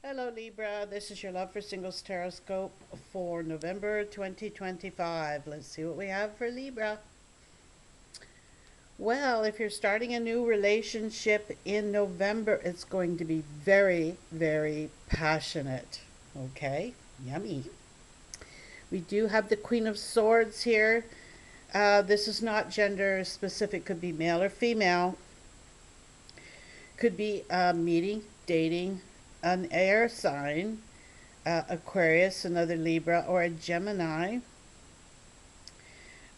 Hello Libra, this is your Love for Singles Tarot for November 2025. Let's see what we have for Libra. Well, if you're starting a new relationship in November, it's going to be very, very passionate. Okay, yummy. We do have the Queen of Swords here. This is not gender specific, could be male or female. Could be meeting, dating, an air sign, Aquarius, another Libra, or a Gemini.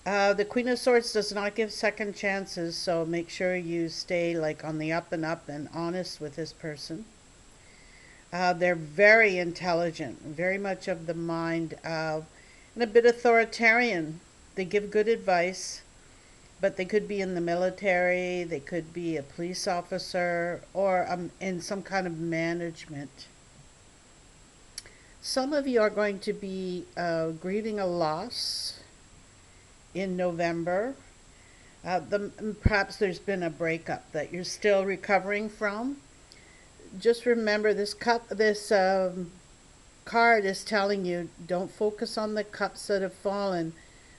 The Queen of Swords does not give second chances, so make sure you stay like on the up and up and honest with this person. They're very intelligent, very much of the mind, and a bit authoritarian. They give good advice, but they could be in the military, they could be a police officer, or in some kind of management. Some of you are going to be grieving a loss in November. Perhaps there's been a breakup that you're still recovering from. Just remember this card is telling you don't focus on the cups that have fallen.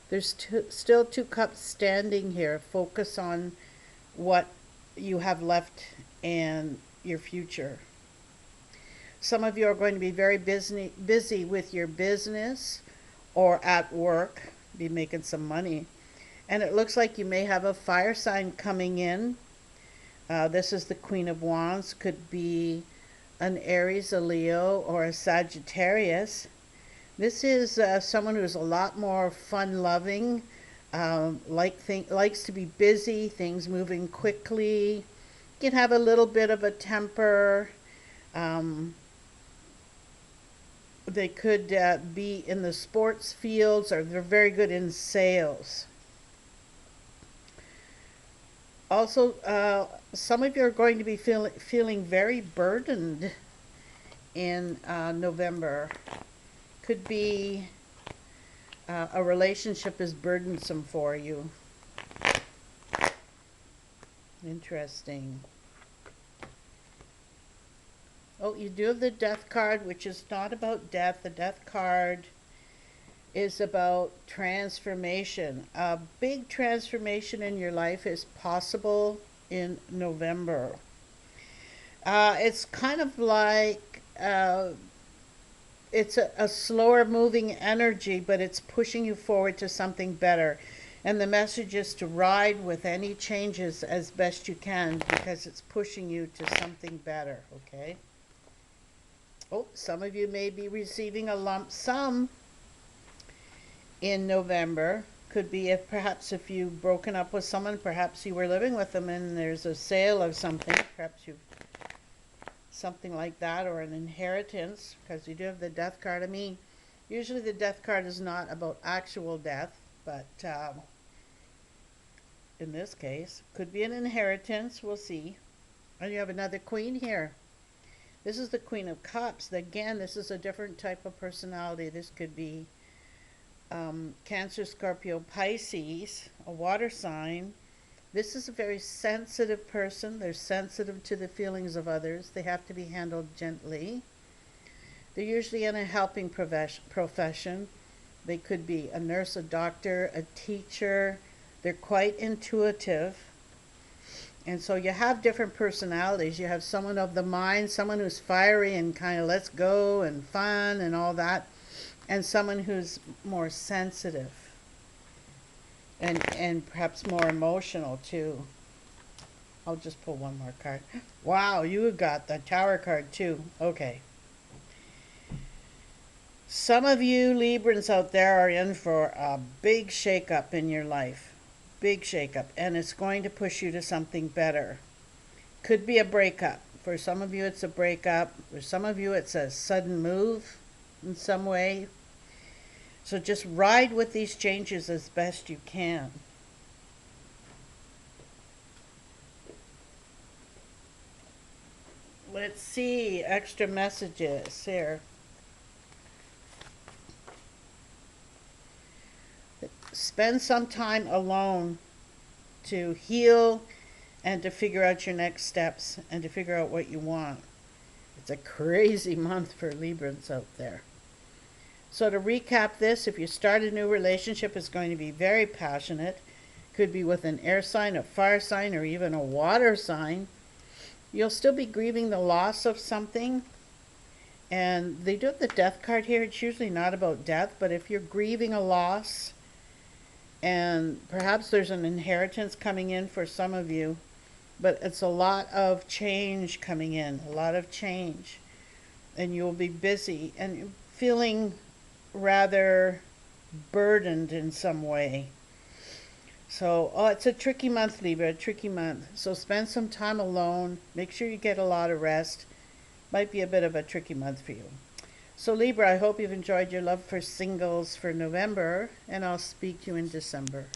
There's still two cups standing here. Focus on what you have left and your future. Some of you are going to be very busy with your business or at work, be making some money. And it looks like you may have a fire sign coming in. This is the Queen of Wands. Could be an Aries, a Leo, or a Sagittarius. This is someone who's a lot more fun-loving, likes to be busy, things moving quickly, can have a little bit of a temper. They could be in the sports fields, or they're very good in sales. Also, some of you are going to be feeling very burdened in November. Could be a relationship is burdensome for you. Interesting. Oh, you do have the Death card, which is not about death. The Death card is about transformation. A big transformation in your life is possible in November. It's kind of like it's a slower moving energy, but it's pushing you forward to something better. And the message is to ride with any changes as best you can, because it's pushing you to something better, okay? Oh, some of you may be receiving a lump sum in November. Could be perhaps if you've broken up with someone, perhaps you were living with them and there's a sale of something, perhaps you've something like that, or an inheritance, because you do have the Death card. I mean, usually the Death card is not about actual death, but in this case, could be an inheritance, we'll see. And you have another Queen here. This is the Queen of Cups. Again, this is a different type of personality. This could be Cancer, Scorpio, Pisces, a water sign. This is a very sensitive person. They're sensitive to the feelings of others. They have to be handled gently. They're usually in a helping profession. They could be a nurse, a doctor, a teacher. They're quite intuitive. And so you have different personalities. You have someone of the mind, someone who's fiery and kind of let's go and fun and all that, and someone who's more sensitive and perhaps more emotional too. I'll just pull one more card. Wow, you got the Tower card too. Okay. Some of you Librans out there are in for a big shakeup in your life. Big shakeup, and it's going to push you to something better. Could be a breakup. For some of you it's a breakup. For some of you it's a sudden move in some way. So just ride with these changes as best you can. Let's see extra messages here. Spend some time alone to heal and to figure out your next steps and to figure out what you want. It's a crazy month for Librans out there. So to recap this, if you start a new relationship, it's going to be very passionate. Could be with an air sign, a fire sign, or even a water sign. You'll still be grieving the loss of something. And they do have the death card here. It's usually not about death, but if you're grieving a loss, and perhaps there's an inheritance coming in for some of you, but it's a lot of change coming in, a lot of change. And you'll be busy and feeling rather burdened in some way. So, it's a tricky month, Libra, a tricky month. So spend some time alone. Make sure you get a lot of rest. Might be a bit of a tricky month for you. So Libra, I hope you've enjoyed your love for singles for November, and I'll speak to you in December.